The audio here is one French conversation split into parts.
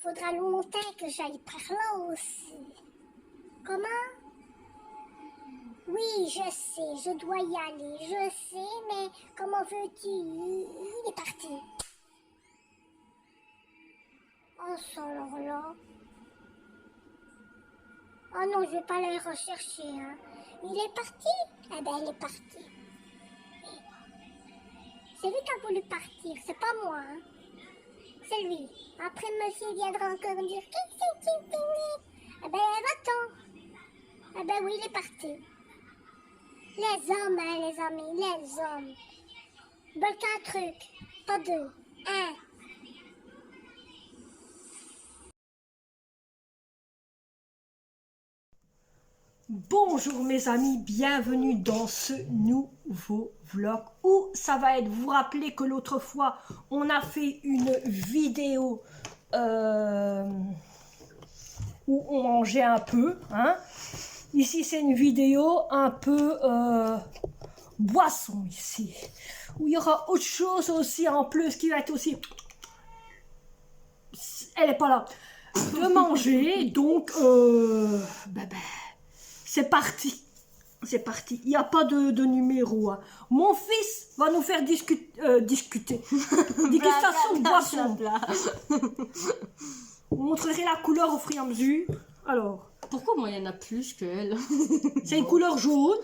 faudra longtemps que j'aille par là aussi. Comment? Oui, je sais, je dois y aller, je sais, mais comment veux-tu? Il est parti. Oh, ça alors là. Oh non, je vais pas aller rechercher, hein. Il est parti? Eh ben, il est parti. C'est lui qui a voulu partir, c'est pas moi, hein. C'est lui. Après, monsieur viendra encore me dire qu'est-ce que tu fais? Eh ben, va-t'en. Eh ben oui, il est parti. Les hommes, hein, les amis, les hommes. Veulent qu'un truc, pas deux. Un. Bonjour mes amis, bienvenue dans ce nouveau vlog où ça va être, vous vous rappelez que l'autre fois on a fait une vidéo où on mangeait un peu, hein. Ici c'est une vidéo un peu boisson ici, où il y aura autre chose aussi en plus qui va être aussi, elle est pas là, de manger, donc c'est parti. C'est parti. Il n'y a pas de numéro. Hein. Mon fils va nous faire discuter. Dégustation de boisson. Vous montrerez la couleur au fur et à mesure. Alors. Pourquoi moi il y en a plus que elle? C'est une couleur jaune.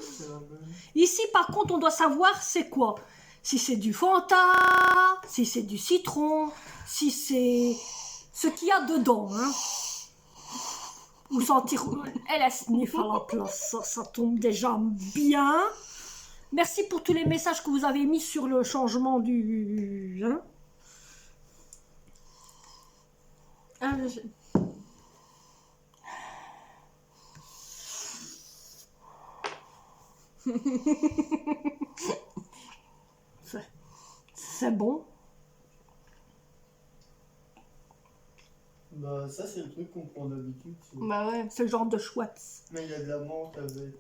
Ici, par contre, on doit savoir c'est quoi. Si c'est du Fanta, si c'est du citron, si c'est ce qu'il y a dedans. Hein. Ou sentir, elle sniff à la place, ça tombe déjà bien. Merci pour tous les messages que vous avez mis sur le changement du... Hein? Ah, C'est bon. Bah ça c'est le truc qu'on prend d'habitude. Bah ouais. C'est le genre de chouette. Mais il y a de la menthe avec.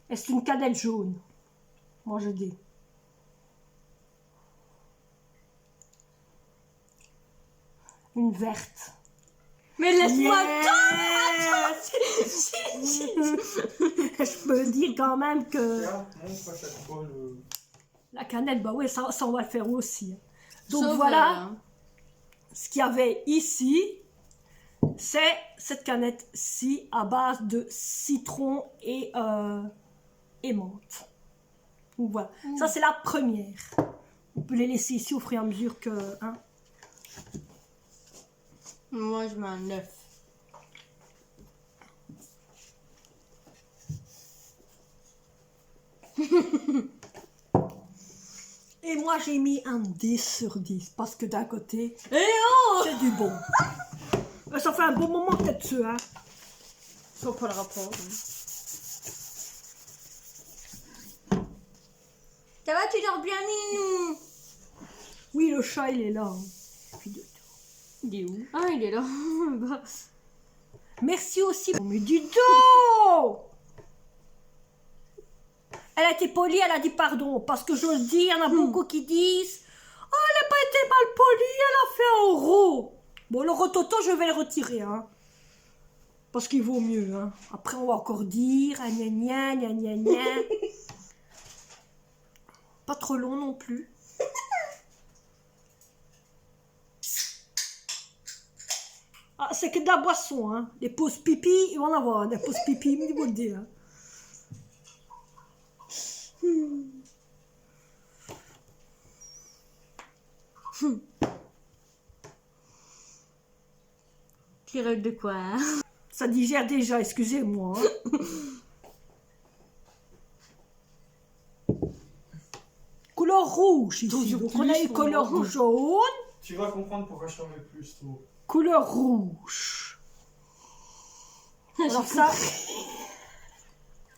Et c'est une canette jaune. Moi je dis. Une verte. Mais laisse-moi Je peux dire quand même que... Tiens, montre à chaque fois le... La canette, bah oui, ça on va le faire aussi. Donc Sauf voilà. Ce qu'il y avait ici, c'est cette canette-ci à base de citron et menthe. Donc voilà, ça c'est la première. On peut les laisser ici au fur et à mesure que... Hein. Moi je mets un 9. Et moi j'ai mis un 10 sur 10 parce que d'un côté, c'est du bon. Ça fait un bon moment peut-être dessus, hein. Sans pas le rapport. Ça va, tu dors bien, Minou? Oui, le chat il est là. Hein. Il est où? Ah, il est là. Merci aussi. On met du dos. Elle a été polie, elle a dit pardon. Parce que je le dis, il y en a beaucoup qui disent oh, elle n'a pas été mal polie, elle a fait un euro. Bon, le rototo, je vais le retirer. Hein. Parce qu'il vaut mieux. Hein. Après, on va encore dire gna gna gna gna gna. Pas trop long non plus. Ah, c'est que de la boisson. Hein. Les pauses pipi, ils vont en avoir. Des pauses pipi, il faut le dire. Hein. Tu rêves de quoi, hein? Ça digère déjà, excusez-moi. Hein. Couleur rouge ici. Donc on a eu couleur jaune. Tu vas comprendre pourquoi je t'en mets plus tôt. Couleur rouge. Alors ça,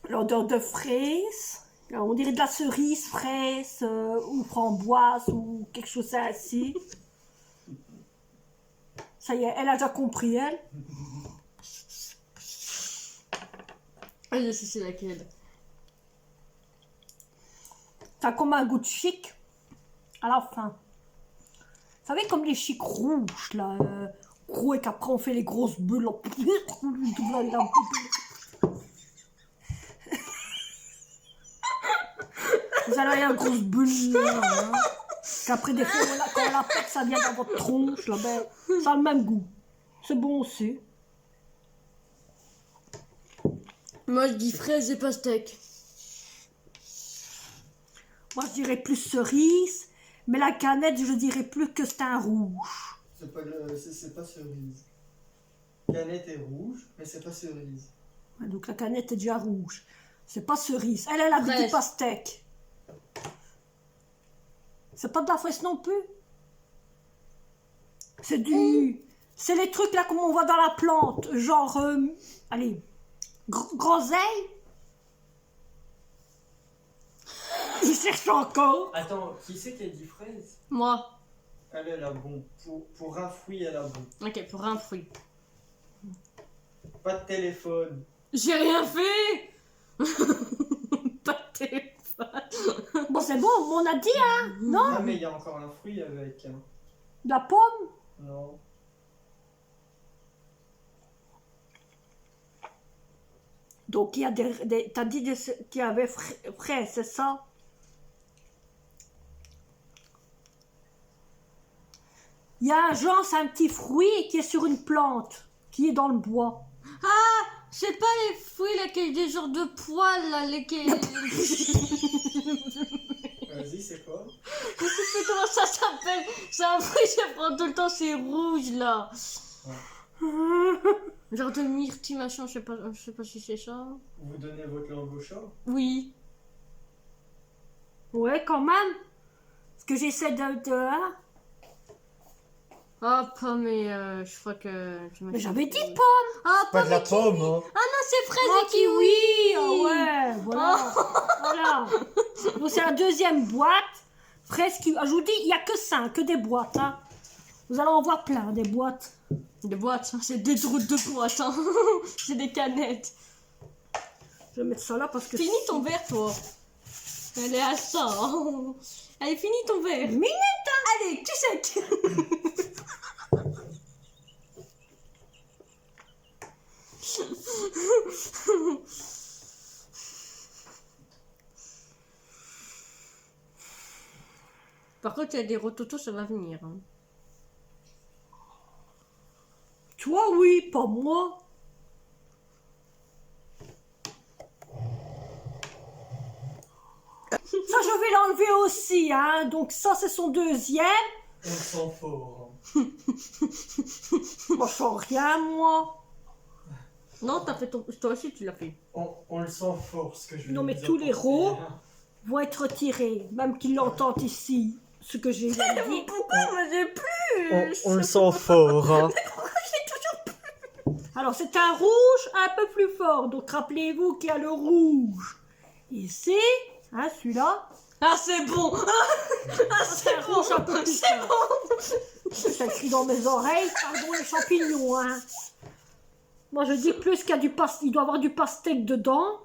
l'odeur de fraise. Alors, on dirait de la cerise, fraise ou framboise ou quelque chose ainsi. Ça y est, elle a déjà compris, elle. Ah, je sais c'est laquelle. Ça a comme un goût de chic à la fin. Vous savez, comme les chics rouges, là. Gros, et qu'après on fait les grosses bulles. Là. Vous allez avoir une grosse bulle, là. Hein. Qu'après, des fois, quand on la pète, ça vient dans votre tronche, là. Ben, ça a le même goût. C'est bon aussi. Moi, je dis fraise et pastèque. Moi, je dirais plus cerise. Mais la canette, je dirais plus que c'est un rouge. C'est pas cerise. Canette est rouge, mais c'est pas cerise. Ouais, donc la canette est déjà rouge. C'est pas cerise. Elle a Fraise. du pastèque. C'est pas de la fraise non plus. C'est du... C'est les trucs là comme on voit dans la plante. Genre... allez. Groseille. Il cherche encore. Attends, qui c'est qui a dit fraise? Moi. Elle a bon. Pour un fruit, elle a bon. Ok, pour un fruit. Pas de téléphone. J'ai rien fait. Pas de téléphone. Bon, c'est bon, on a dit, hein. Non? Ah, mais il y a encore un fruit avec. Hein. De la pomme. Non. Donc, il y a t'as dit qu'il y avait fraise, c'est ça? Il y a un genre, c'est un petit fruit qui est sur une plante, qui est dans le bois. C'est pas les fruits là qui ont des genres de poils là, lesquels. Vas-y, c'est quoi? Je sais plus comment ça s'appelle. C'est un fruit, je prends tout le temps, c'est rouge là. Genre de myrtille machin, je sais pas si c'est ça. Vous donnez votre langue au chat? Oui. Ouais, quand même. Parce que j'essaie de hein. Ah, pomme mais je crois que... Mais j'avais dit pomme. Ah, Pas pomme de la et kiwi. pomme, hein? Ah non, c'est fraise Oh, et kiwi. Ah ouais, voilà. Voilà. Donc c'est la deuxième boîte. Fraise kiwi. Ah, je vous dis, il n'y a que 5, que des boîtes. Hein. Vous allez en voir plein, des boîtes. Des boîtes, hein, c'est des routes de boîtes. Hein. C'est des canettes. Je vais mettre ça là parce que... Finis ton verre, toi. Elle est à ça. Hein. Allez, finis ton verre. Minute, hein. Allez, tu sais. Par contre, il y a des rototos, ça va venir. Hein. Toi, oui, pas moi. Ça, je vais l'enlever aussi, hein. Donc ça, c'est son deuxième. On le sent fort. Hein. Moi, je sens rien, moi. Non, t'as fait ton... Toi aussi, tu l'as fait. On le sent fort, ce que je vais Non, mais vous tous les apporter, rots hein. vont être retirés. Même qu'ils l'entendent ici, ce que j'ai dit. Pourquoi moi j'ai plus On le sent fort, hein. Alors, c'est un rouge un peu plus fort. Donc, rappelez-vous qu'il y a le rouge ici. Hein, celui-là. Ah, c'est bon. Ah, C'est un rouge un peu plus fort. Ça crie dans mes oreilles. Pardon, les champignons, hein. Moi, je dis plus qu'il y a du il doit y avoir du pastèque dedans.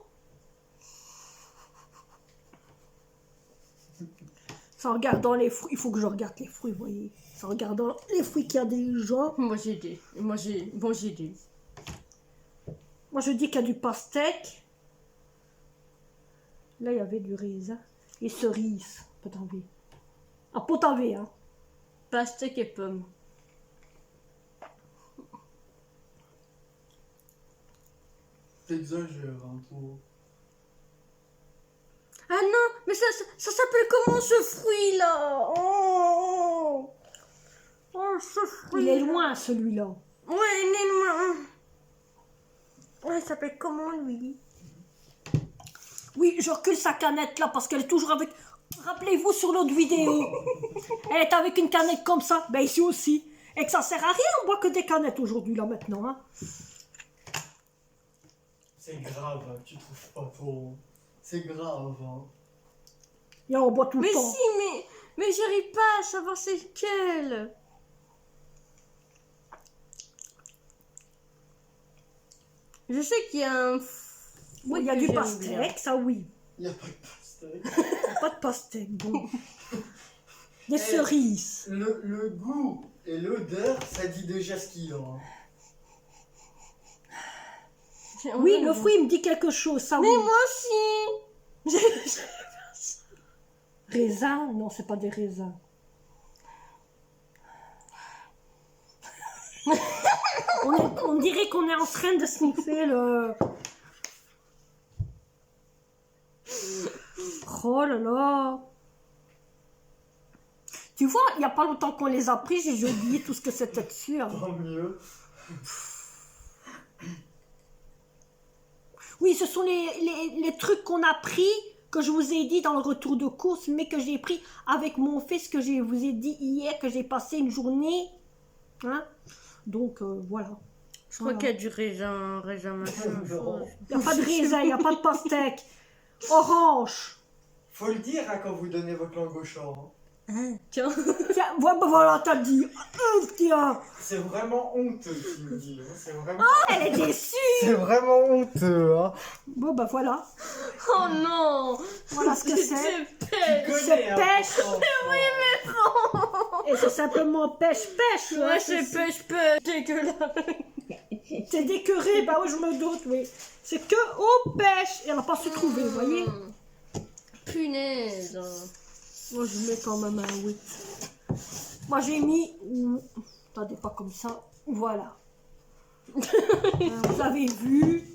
Ça, en regardant les fruits. Il faut que je regarde les fruits, vous voyez. Ça, en regardant les fruits qu'il y a déjà. Moi j'ai des. Moi j'ai des. Moi, je dis qu'il y a du pastèque. Là, il y avait du raisin. Et cerise. Potavé. Ah, potavé, hein. Pastèque et pommes. T'exagères un peu. Ah non, mais ça s'appelle comment ce fruit là? Oh, ce fruit. Il est loin, celui-là. Ouais, il est loin. Ouais, il s'appelle comment lui? Oui, je recule sa canette là parce qu'elle est toujours avec... Rappelez-vous sur l'autre vidéo. Elle est avec une canette comme ça. Ben ici aussi. Et que ça sert à rien, on boit que des canettes aujourd'hui là maintenant. Hein. C'est grave, hein, tu trouves pas trop. C'est grave, hein. Et on boit tout Mais le temps. si, mais j'arrive pas à savoir c'est lequel. Je sais qu'il y a un... Oui, il y a que du j'aime pastèque, ça oui. Y a pas de pastèque. Pas de pastèque, bon. des cerises. Le goût et l'odeur, ça dit déjà ce qu'il y a. Hein. Oui, le fruit me dit quelque chose, ça oui. Mais moi aussi. Raisin? Non, c'est pas des raisins. On dirait qu'on est en train de sniffer le... Oh là là. Tu vois, il n'y a pas longtemps qu'on les a pris, j'ai oublié tout ce que c'était dessus. Hein. Tant mieux. Oui, ce sont les trucs qu'on a pris, que je vous ai dit dans le retour de course, mais que j'ai pris avec mon fils, que je vous ai dit hier, que j'ai passé une journée. Hein? Donc, voilà. Je crois qu'il y a du raisin machin. Non. Il n'y a pas de raisin, il n'y a pas de pastèque. Orange. Faut le dire hein, quand vous donnez votre langue au chat. Hein. Tiens. Tiens, voilà, t'as dit. Tiens. C'est vraiment honteux, tu me dis. Hein. C'est vraiment... Elle est déçue. C'est vraiment honteux. Hein. Bon, bah voilà. Oh non. Voilà ce que c'est. Tu pêche. connais, C'est hein, pêche. pourtant. Et c'est simplement pêche. Ouais, hein, c'est pêche. Dégueulasse. C'est décœuré, bah oui, je me doute, oui. C'est que au pêche. Et elle n'a pas su trouver, vous voyez. Punaise. Moi, je mets quand même un 8. Moi, j'ai mis... Attendez, pas comme ça. Voilà. Vous avez vu.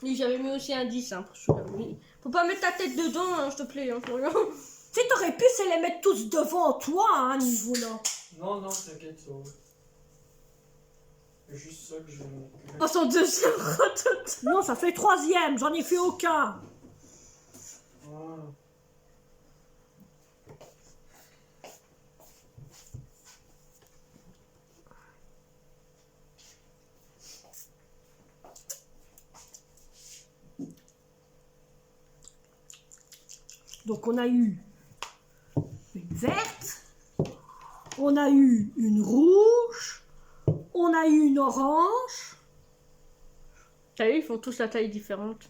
Oui, j'avais mis aussi un 10 hein, pour celui-là. Oui. Faut pas mettre ta tête dedans, hein, s'il te plaît, hein, Florian. Tu sais, t'aurais pu se les mettre tous devant toi, hein, niveau là. Non, t'inquiète, ça va. C'est juste ça que je... Oh, son deuxième rotote. Non, ça fait 3e. J'en ai fait aucun. Voilà. Donc, on a eu une verte. On a eu une rouge. On a eu une orange. T'as vu, ils font tous la taille différente.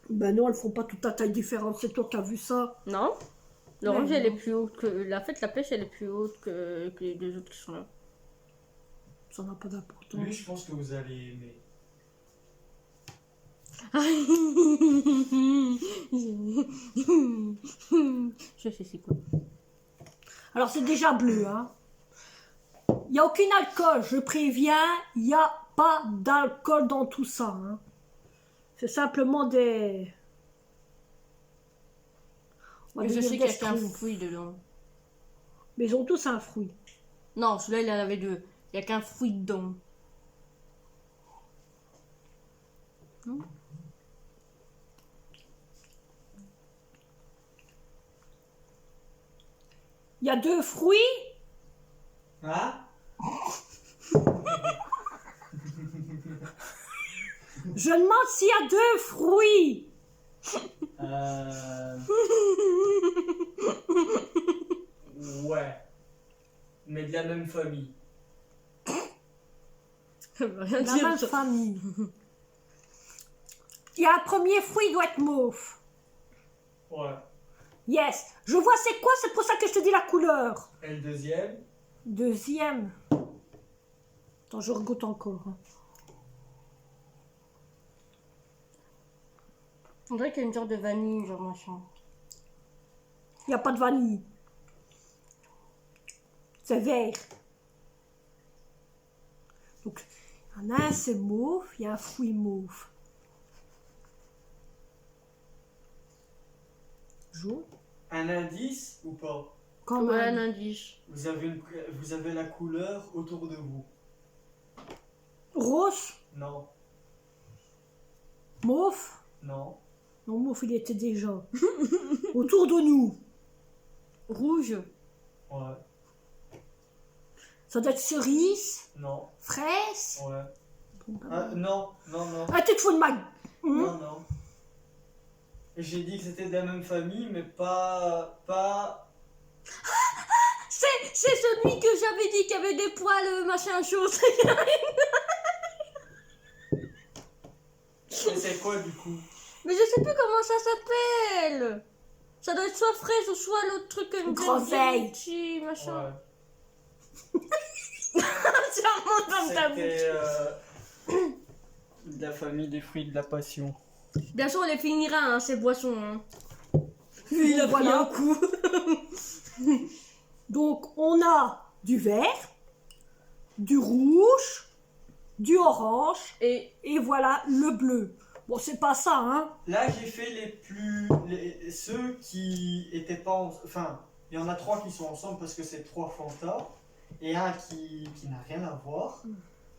Ben non, elles font pas toute la taille différente. C'est toi qui as vu ça. Non. L'orange, Mais elle non. est plus haute que... La fête, la pêche, elle est plus haute que les deux autres qui sont là. Ça n'a pas d'importance. Lui, je pense que vous allez aimer. Je sais c'est quoi. Alors, c'est déjà bleu, hein. Il n'y a aucun alcool, je préviens. Il n'y a pas d'alcool dans tout ça, hein. C'est simplement des... on va Je dire sais des qu'il y a qu'un schtroumpfs. fruit dedans. Mais ils ont tous un fruit. Non, celui-là, il en avait deux. Il y a qu'un fruit dedans. Non. Il y a 2 fruits. Hein? Je demande s'il y a 2 fruits. Ouais. Mais de la même famille. Ça veut rien La dire, même ça. famille. Il y a un premier fruit, il doit être mauve. Ouais. Yes. Je vois c'est quoi, c'est pour ça que je te dis la couleur. Et le deuxième? Deuxième. Attends, je regoute encore. hein. On dirait qu'il y a une sorte de vanille, genre machin. Il n'y a pas de vanille. C'est vert. Donc, il y en a un, c'est mauve, il y a un fruit mauve. Jaune. Un indice ou pas? Quand Ouais, un même. indice. Vous avez la couleur autour de vous. Rose. Non. Mauve. Non. Non, mauve, il était déjà. Autour de nous. Rouge. Ouais. Ça doit être cerise, Non. fraise. Ouais. Bon, ben, Ah, non. Ah, tu te fous de ma... Non. J'ai dit que c'était de la même famille, mais pas... C'est celui que j'avais dit qui avait des poils, machin, chose. Mais c'est quoi du coup? Mais je sais plus comment ça s'appelle. Ça doit être soit fraise ou soit l'autre truc que Groseille. Petit machin. Ouais. Ça remonte dans ta bouche. C'était de la famille des fruits de la passion. Bien sûr, on les finira, hein, ces boissons. Hein. Il a pris Voilà. un coup. Donc, on a du vert, du rouge, du orange Et et voilà le bleu. Bon, c'est pas ça, hein. Là, j'ai fait ceux qui étaient pas enfin, il y en a 3 qui sont ensemble parce que c'est 3 Fanta et un qui n'a rien à voir.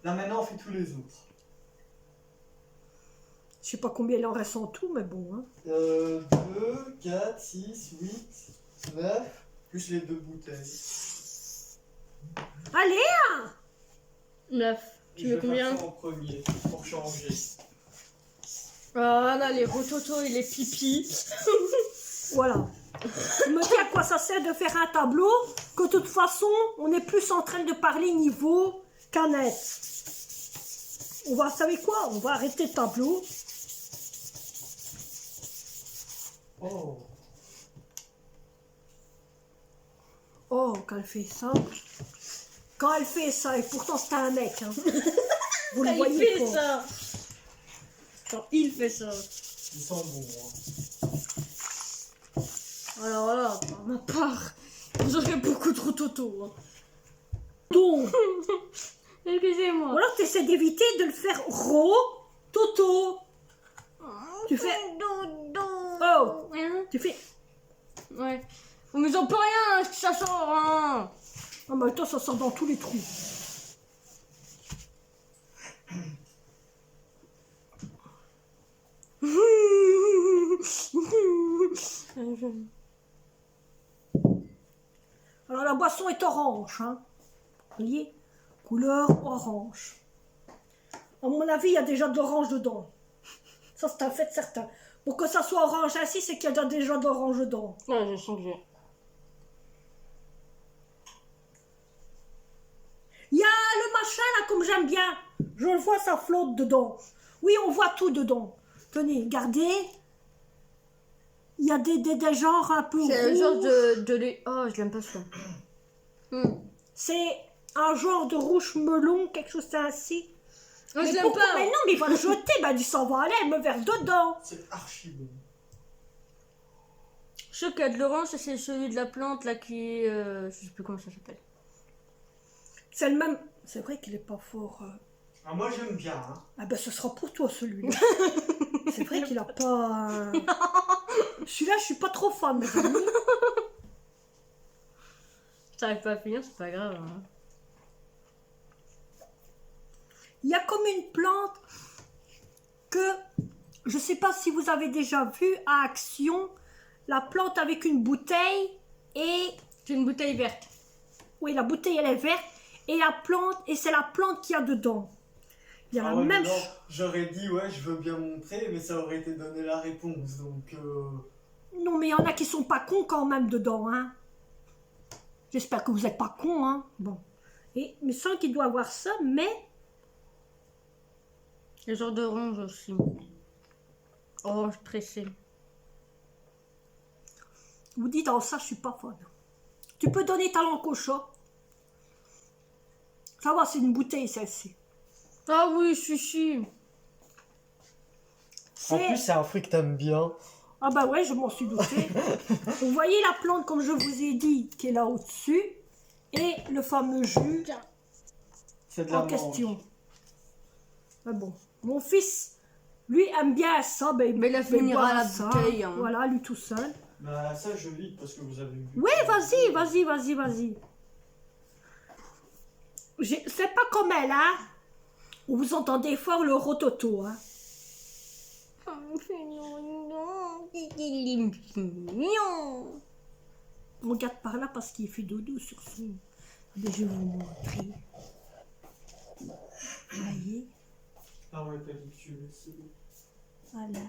Là, maintenant, on fait tous les autres. Je sais pas combien il en reste en tout, mais bon, hein. 2, 4, 6, 8, 9, plus les 2 bouteilles. Allez, 9. Tu Je veux vais combien? faire ça en premier pour changer. Ah là, les rototos et les pipis. voilà. Je me dis à quoi ça sert de faire un tableau, que de toute façon, on est plus en train de parler niveau canette. On va, vous savez quoi? On va arrêter le tableau. Oh, Oh, quand elle fait ça. Quand elle fait ça, et pourtant c'était un mec, hein. Vous le Il voyez fait pas. ça. Quand il fait ça. ils sont bons. Hein. Alors là, par ma part, j'aurais beaucoup de rototos. Hein. Donc, Excusez-moi. ou alors tu essaies d'éviter de le faire toto. Tu fais. Oh, Hein? tu fais. Ouais. Mais j'en peux rien, que ça sort. Hein. En même temps, ça sort dans tous les trous. Alors la boisson est orange, hein. Vous voyez? Couleur orange. À mon avis, il y a déjà de l'orange dedans. Ça, c'est un fait certain. Pour que ça soit orange ainsi, c'est qu'il y a déjà de l'orange dedans. Ouais, je sens que j'ai. Il y a le machin là, comme j'aime bien. Je le vois, ça flotte dedans. Oui, on voit tout dedans. Tenez, regardez. Il y a des genres un peu C'est le genre rouges. de lait. Oh, je l'aime pas ça. C'est un genre de rouge melon, quelque chose ainsi. Oh, je Mais l'aime pourquoi? pas. Mais non, mais il va le jeter. Ben, du sang va aller, elle me verse dedans. C'est archi bon. Je sais qu'il y a de l'orange, et c'est celui de la plante là qui. Je sais plus comment ça s'appelle. C'est le même. C'est vrai qu'il est pas fort. Ah, moi, j'aime bien. Hein. Ah ben, ce sera pour toi celui-là. C'est vrai qu'il a pas. Celui-là, je suis pas trop fan, mes amis. Si t'arrives pas à finir, c'est pas grave. Hein. Il y a comme une plante que je sais pas si vous avez déjà vu à Action, la plante avec une bouteille et C'est une bouteille verte. oui, la bouteille elle est verte et la plante et c'est la plante qu'il y a dedans. Il y a Ah la ouais, même mais non, chose. j'aurais dit, ouais, je veux bien montrer, mais ça aurait été donné la réponse. Donc, Non, mais il y en a qui sont pas cons quand même dedans, hein. J'espère que vous n'êtes pas cons, hein. Bon. Et il me semble qu'il doit avoir ça, mais Le genre d'orange aussi. Orange pressé. vous dites, oh ça, je suis pas fan. Tu peux donner ta langue au chat. Ça va, c'est une bouteille celle-ci. Ah oui, chichi. en C'est... plus, c'est un fruit que t'aimes bien. Ah bah ouais, je m'en suis douté. Vous voyez la plante, comme je vous ai dit, qui est là au-dessus, et le fameux jus C'est de la en mangue. question. Mais bon, mon fils, lui, aime bien ça. Ben, Mais il va finira boire la ça. bouteille, hein. Voilà, lui tout seul. Bah, ça, je lis parce que vous avez vu. Oui, vas-y. C'est pas comme elle, hein. Où vous entendez fort le rototo, hein. On regarde par là parce qu'il fait dodo sur son... Mais je vais vous montrer. Vous voyez? Ah ouais, t'as dit que tu veux, c'est bon. Voilà.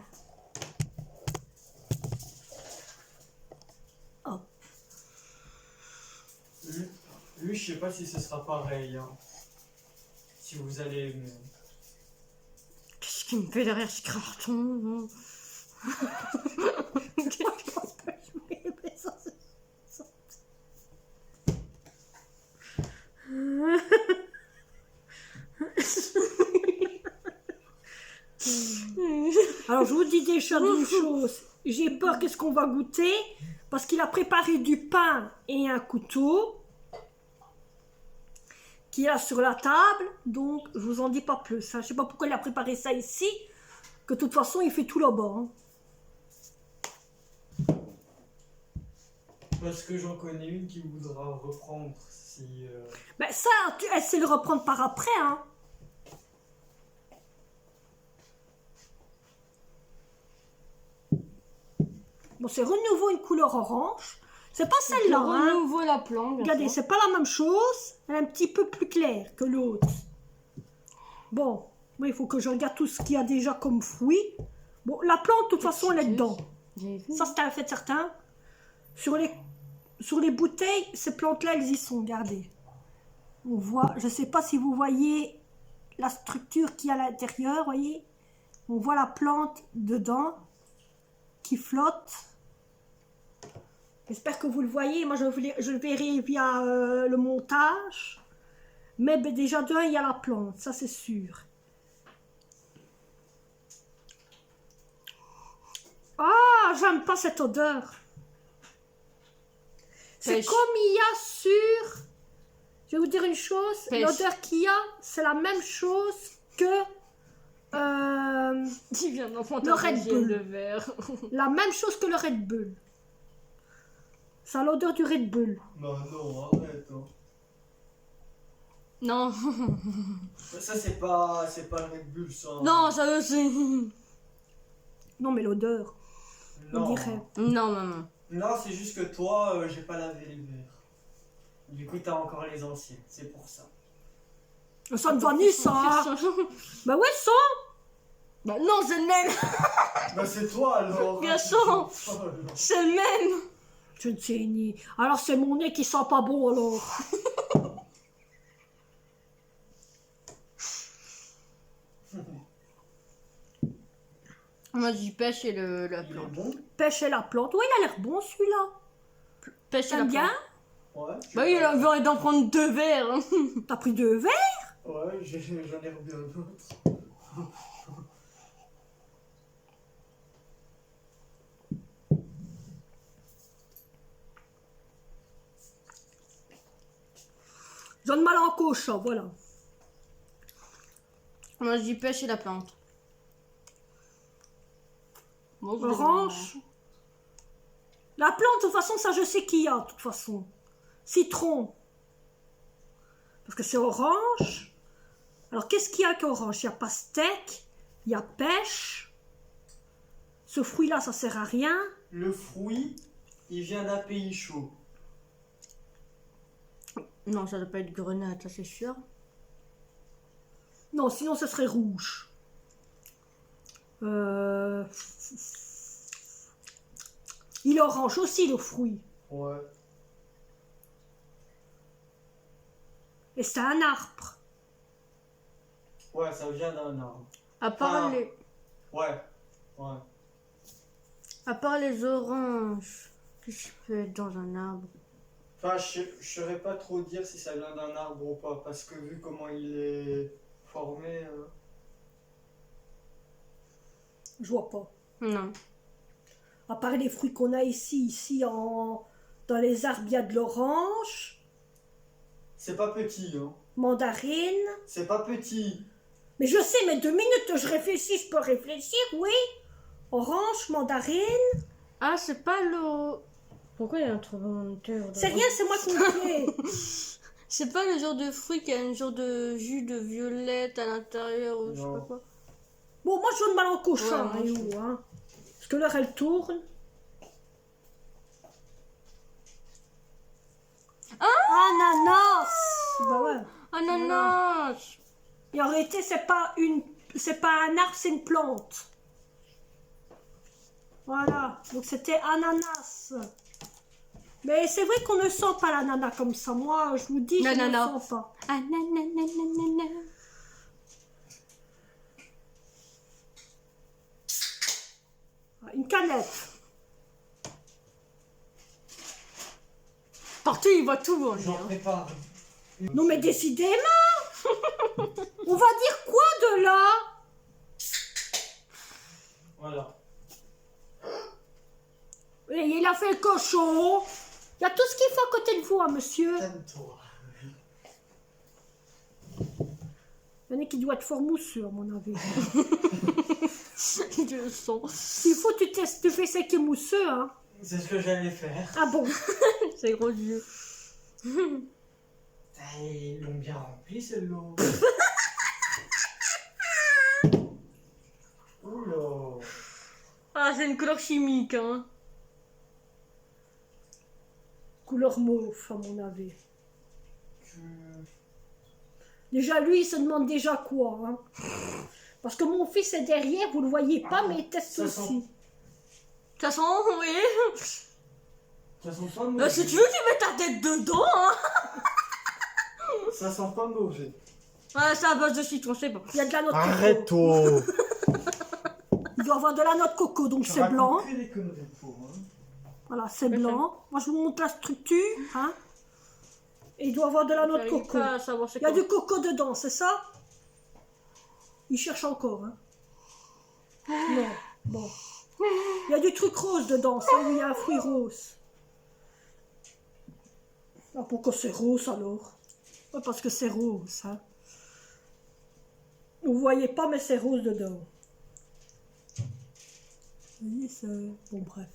Hop. Lui, je sais pas si ce sera pareil. Hein. Si vous allez aimer. Qu'est-ce qui me fait derrière ce carton? Je pense pas que je vais aimer ça. Alors je vous dis déjà d'une chose, j'ai peur qu'est-ce qu'on va goûter parce qu'il a préparé du pain et un couteau qu'il a sur la table, donc je vous en dis pas plus. Hein. Je sais pas pourquoi il a préparé ça ici, que de toute façon il fait tout là-bas. Hein. Parce que j'en connais une qui voudra reprendre si... Ben ça, elle sait le reprendre par après. Hein. Bon, c'est renouveau une couleur orange. C'est pas celle-là. Hein. Renouveau la plante. Regardez, c'est pas la même chose. Elle est un petit peu plus claire que l'autre. Bon, moi, il faut que je regarde tout ce qu'il y a déjà comme fruits. Bon, la plante, de toute façon, elle est dedans. Ça, c'est un fait certain. Sur les bouteilles, ces plantes-là, elles y sont. Regardez. On voit, je sais pas si vous voyez la structure qu'il y a à l'intérieur, voyez. On voit la plante dedans qui flotte. J'espère que vous le voyez. Moi, je le verrai via le montage. Mais ben, déjà, d'un, il y a la plante. Ça, c'est sûr. Ah, j'aime pas cette odeur. C'est Pêche. comme il y a sur... Je vais vous dire une chose. Pêche. L'odeur qu'il y a, c'est la même chose que... Tu viens d'en Le Red Bull. de verre. la même chose que le Red Bull. Ça a l'odeur du Red Bull. Bah non, arrête. Hein. Non. Ça, c'est pas le Red Bull, ça. Non, ça aussi. Non, mais l'odeur, on Non. dirait. Non, maman. Non, c'est juste que toi, j'ai pas lavé les verres. Du coup, t'as encore les anciens. C'est pour ça. Ça ne va ni ça. Hein. Bah ouais, ça. Bah non, c'est le même. Bah c'est toi alors. Bien sûr. Oh, là. C'est le même. Je ne sais ni. Alors c'est mon nez qui sent pas bon alors. Moi, je dis pêche et la Il est plante. bon. Pêche et la plante. Oui, il a l'air bon celui-là. Pêche et la T'aimes bien? plante. Ouais. Bah, il a envie d'en prendre 2 verres. Hein. T'as pris 2 verres? Ouais, j'en ai revu un autre. J'en ai mal en coche, ça, voilà. Moi, je dis pêche et la plante. Bon, je Orange. La plante, de toute façon, ça je sais qu'il y a, de toute façon. Citron. Parce que c'est orange. Alors, qu'est-ce qu'il y a qu'orange? Il y a pastèque, il y a pêche. Ce fruit-là, ça sert à rien. Le fruit, il vient d'un pays chaud. Non, ça doit pas être grenade, ça c'est sûr. Non, sinon, ce serait rouge. Il est orange aussi, le fruit. Ouais. Et c'est un arbre. Ouais, ça vient d'un arbre. À part, Ah. les... Ouais. Ouais. à part les oranges, qu'est-ce qui peut être dans un arbre? Enfin, je saurais pas trop dire si ça vient d'un arbre ou pas, parce que vu comment il est formé... Je vois pas. Non. À part les fruits qu'on a ici dans les arbres, il y a de l'orange, C'est pas petit, hein. mandarine. C'est pas petit. Mais je sais, mais 2 minutes, je réfléchis, je peux réfléchir, oui. Orange, mandarine. Ah, c'est pas l'eau. Pourquoi il y a un tremblement de terre? C'est rien, c'est moi qui me fais. C'est pas le genre de fruit qui a une genre de jus de violette à l'intérieur ou je sais Non. pas quoi. Bon, moi, je donne mal en cochon, Ouais, moi, je- you, hein. Parce que l'heure, elle tourne. Ananas. Bah ouais. Ananas. Et en réalité, c'est pas un arbre, c'est une plante. Voilà. Donc c'était ananas. Mais c'est vrai qu'on ne sent pas l'ananas comme ça. Moi, je vous dis, je L'ananas. ne le sens pas. Ananas. une canette. Partout, il voit tout. Hein, J'en prépare. Non mais décidément. On va dire quoi de là? Voilà. Et il a fait le cochon. Il y a tout ce qu'il faut à côté de vous, hein, monsieur. Calme-toi. Il y en a qui doit être fort mousseux, à mon avis. Je le sens. S'il faut, tu testes, tu fais ce qui est mousseux, hein. C'est ce que j'allais faire. Ah bon? C'est gros yeux. Ah, ils l'ont bien rempli celle-là. Oula. Ah, c'est une couleur chimique, hein. Couleur mauve, à mon avis. Déjà, lui, il se demande déjà quoi, hein. Parce que mon fils est derrière, vous le voyez pas, mais il teste ça sent- aussi. Ça sent, oui. Ça sent pas mauvais. Si tu veux, tu mets ta tête dedans, hein. Ça sent pas mauvais. Ouais, c'est à base de citron, c'est bon. Il y a de la noix de coco. Arrête-toi. Il doit avoir de la noix de coco, donc Tu c'est racontes blanc. que des conneries, pour, hein. Voilà, c'est blanc. Moi, je vous montre la structure, hein. Et il doit avoir de la noix de J'arrive coco. pas à savoir c'est Il y a quoi. du coco dedans, c'est ça? Il cherche encore, hein. Non, bon. Il y a du truc rose dedans, ça, oui, il y a un fruit rose. Ah, pourquoi c'est rose alors? Ouais, parce que c'est rose, hein. Vous voyez pas, mais c'est rose dedans. Vous voyez, c'est... Bon, bref.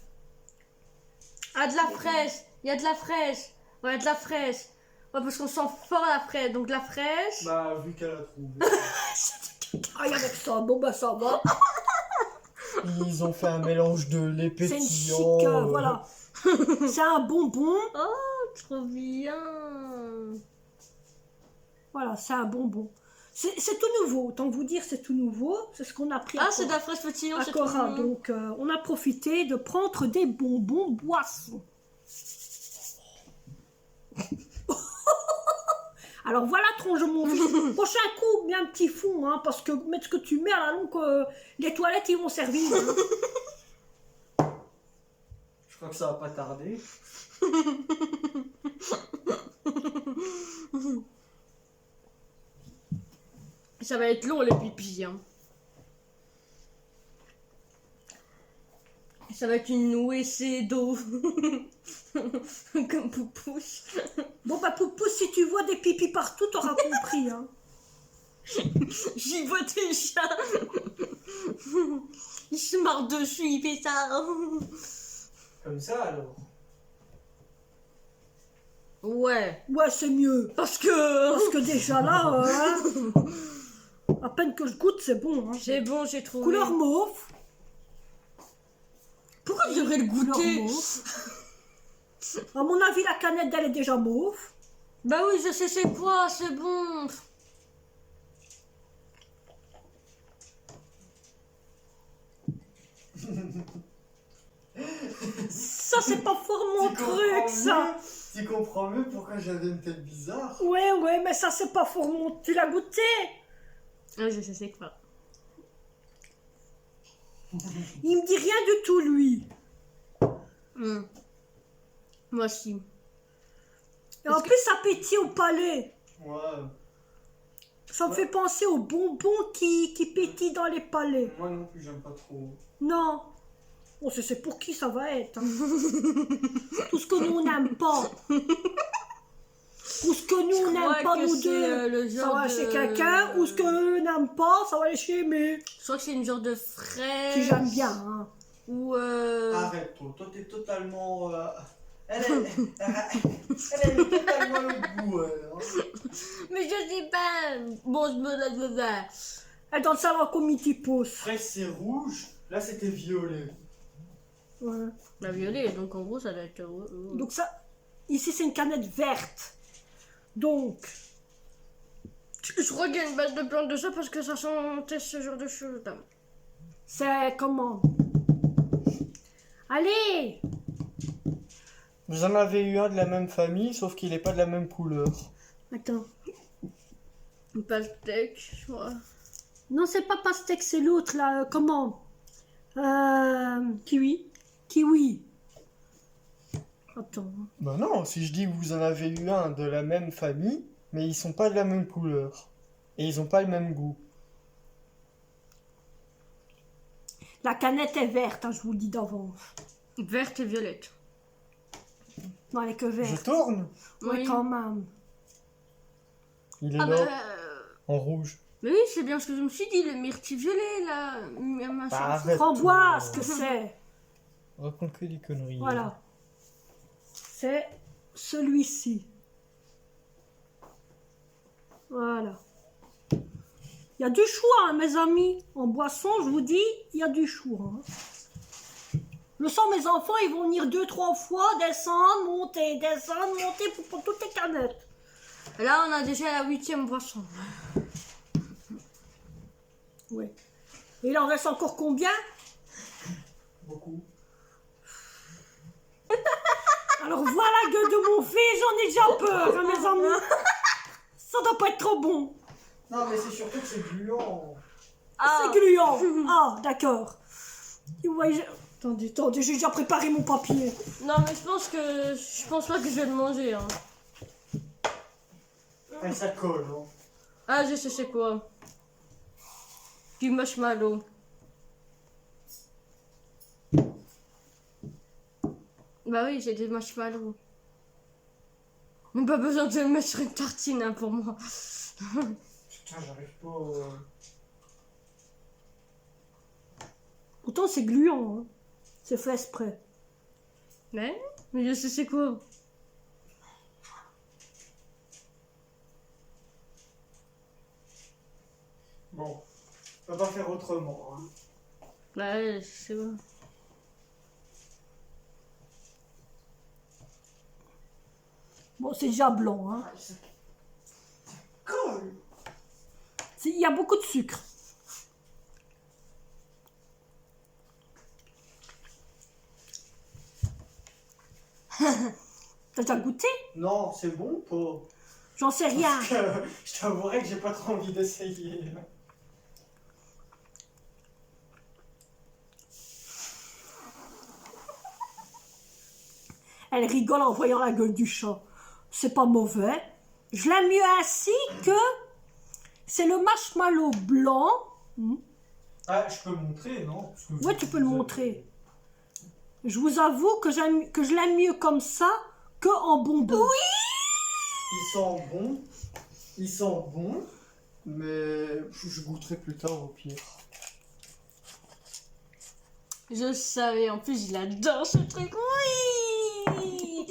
Ah, de la fraise. Il y a de la fraise. Ouais, de la fraise. Ouais, parce qu'on sent fort la fraise. Donc, de la fraise. Bah, vu qu'elle a trouvé. Ah, il y a avec ça, bon, bah ça va. Ils ont fait un mélange de lait C'est une pétillant. chic, voilà. C'est un bonbon. Trop bien. Voilà, c'est un bonbon. C'est tout nouveau, autant vous dire, c'est tout nouveau. C'est ce qu'on a pris à Ah, c'est de la fraise pétillante, à c'est trop Cora. bon. Donc, on a profité de prendre des bonbons boissons. Alors voilà, tronche mon fils. Prochain coup, mets un petit fond, hein, parce que mettre ce que tu mets à la longue, les toilettes, ils vont servir. Hein. Je crois que ça va pas tarder. Ça va être long, les pipis, hein. Ça va être une nouessée d'eau. Comme Poupouche. Bon, bah, Poupou, si tu vois des pipis partout, t'auras compris. Hein. J'y vois déjà. Il se marre dessus, il fait ça. Comme ça alors. Ouais. Ouais, c'est mieux. Parce que... Parce que déjà là, à peine que je goûte, c'est bon. Hein. C'est bon, j'ai trouvé. Couleur mauve. Pourquoi je devrais le Couleur goûter? mauve. À mon avis, la canette, elle est déjà mauve. Bah oui, je sais c'est quoi, c'est bon. Ça, c'est pas fort mon truc, ça. Tu comprends mieux pourquoi j'avais une tête bizarre? Ouais, mais ça, c'est pas fort mon... Tu l'as goûté? Ah, je sais c'est quoi. Il me dit rien du tout, lui. Moi aussi. Et en plus, ça pétille au palais. Ouais. Ça me fait penser aux bonbons qui pétillent dans les palais. Moi non plus, j'aime pas trop. Non. On sait c'est pour qui ça va être. Hein. Tout ce que nous, on n'aime pas. Ou ce que nous, on n'aime pas, nous deux. Le Ça genre va de... chez quelqu'un. Ou ce que eux n'aiment pas, ça va aller chez mes. Je crois que c'est une genre de fraise. Si j'aime bien. Hein. Ou Arrête-toi, toi t'es totalement. Elle est totalement le goût, elle. Hein. Mais je sais pas. Bon, je me la... Elle est dans le salon comme il pose. Fraise c'est rouge, là c'était violet. Ouais. La violet, donc en gros, ça doit être... Donc ça, ici c'est une canette verte. Donc, Je crois qu'il y a une base de plantes de ça parce que ça sentait ce genre de choses. Là. c'est comment? Allez! Vous en avez eu un de la même famille, sauf qu'il est pas de la même couleur. Attends. Une pastèque, je crois. Non, c'est pas pastèque, c'est l'autre là. Comment? Kiwi. Kiwi. Attends. Bah non, si je dis que vous en avez eu un de la même famille, mais ils sont pas de la même couleur. Et ils ont pas le même goût. La canette est verte, hein, je vous le dis d'avance. Verte et violette. Non, elle est que Je verte. tourne. Oui, quand même. Il est Ah là, bah... en rouge. Mais oui, c'est bien ce que je me suis dit, le myrtille violet, là. Machin. Bah, arrête. Framboise, tout, que c'est. Raconte que des conneries. Voilà. C'est celui-ci. Voilà. Il y a du choix, hein, mes amis. En boisson, je vous dis, il y a du choix. Hein. Je sens mes enfants, ils vont venir 2-3 fois, descendre, monter pour prendre toutes les canettes. Là, on a déjà la 8e boisson. Oui. Et il en reste encore combien? Beaucoup. Alors voilà la gueule de mon fils, j'en ai déjà peur, hein, mes amis. Ça doit pas être trop bon. Non, mais c'est surtout que c'est gluant. Ah, C'est gluant. Ah, d'accord. Ouais, attendez, j'ai déjà préparé mon papier. non, mais je pense pas que je vais le manger. Hein. Et ça colle, hein. Ah, je sais c'est quoi. Du marshmallow. Bah oui, j'ai des marshmallows. Même pas besoin de le mettre sur une tartine hein, pour moi. Putain, j'arrive pas. Pourtant, c'est gluant. Hein. C'est fait exprès. Mais je sais c'est quoi. Bon, on va pas faire autrement. Hein. Ouais, je sais pas. Bon, c'est déjà blanc. Hein. Ça colle. Il y a beaucoup de sucre. T'as déjà goûté? Non, c'est bon ou pas? J'en sais rien. Parce que je t'avouerai que j'ai pas trop envie d'essayer. Elle rigole en voyant la gueule du chat. C'est pas mauvais. Je l'aime mieux ainsi que... C'est le marshmallow blanc. Ah, je peux montrer, non? Parce que Ouais, tu peux le montrer. Je vous avoue que je l'aime mieux comme ça que en bonbon. Oui. Ils sont bons, mais je goûterai plus tard au pire. Je savais, en plus il adore ce truc. Oui.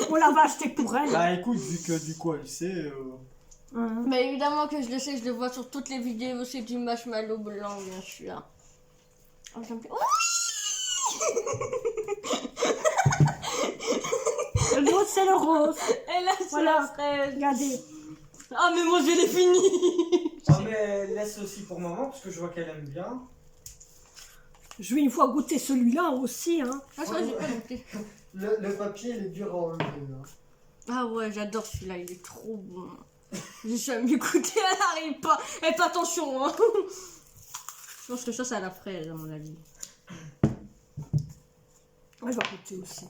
On l'avait acheté pour elle. Bah écoute, vu que du coup elle sait... Hein. Mais évidemment que je le sais, je le vois sur toutes les vidéos, c'est du marshmallow blanc, bien sûr. Oh, j'aime bien. L'autre, c'est le rose. Et là, c'est Voilà. la fraise. Regardez. Ah, mais moi, je l'ai fini. Ah mais laisse aussi pour maman, parce que je vois qu'elle aime bien. Je vais une fois goûter celui-là aussi. Hein. Ah, ça, j'ai pas goûté. Le papier, il est dur à enlever. Hein. Ah ouais, j'adore celui-là, il est trop bon. J'ai jamais goûté, elle n'arrive pas. Et fais attention, hein. Je pense que ça, c'est à la fraise, à mon avis. Ouais, je vais goûter aussi.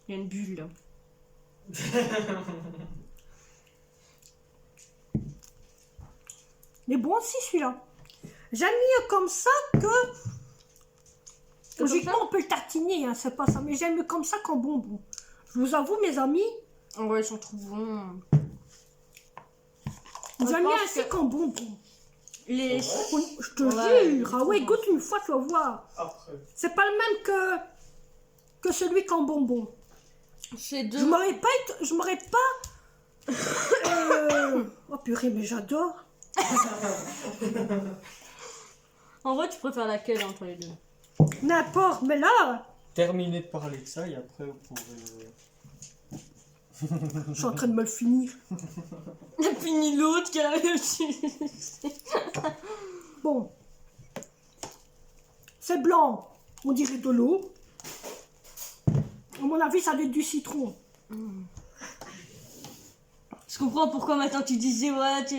Il y a une bulle, là. Il est bon aussi celui-là. J'aime mieux comme ça que... comme Logiquement, ça on peut le tartiner, hein, c'est pas ça. Mais j'aime mieux comme ça qu'en bonbon. Je vous avoue, mes amis, Ouais, ils sont trop bons. j'aime Je mieux pense ainsi que- qu'en bonbon. Les... Oui, je te Ouais, jure. Ah ouais, goûte une fois, tu vas voir. Après. C'est pas le même que celui qu'en bonbon. C'est deux... Je m'aurais pas... Oh purée, mais j'adore. En vrai, tu préfères laquelle entre les deux? N'importe, mais là, Terminez de parler de ça et après vous pourrez... je suis en train de me le finir. Et puis ni l'autre qui a réussi. Bon. C'est blanc. On dirait de l'eau. À mon avis, ça doit être du citron. Je comprends pourquoi maintenant tu disais ouais, tu...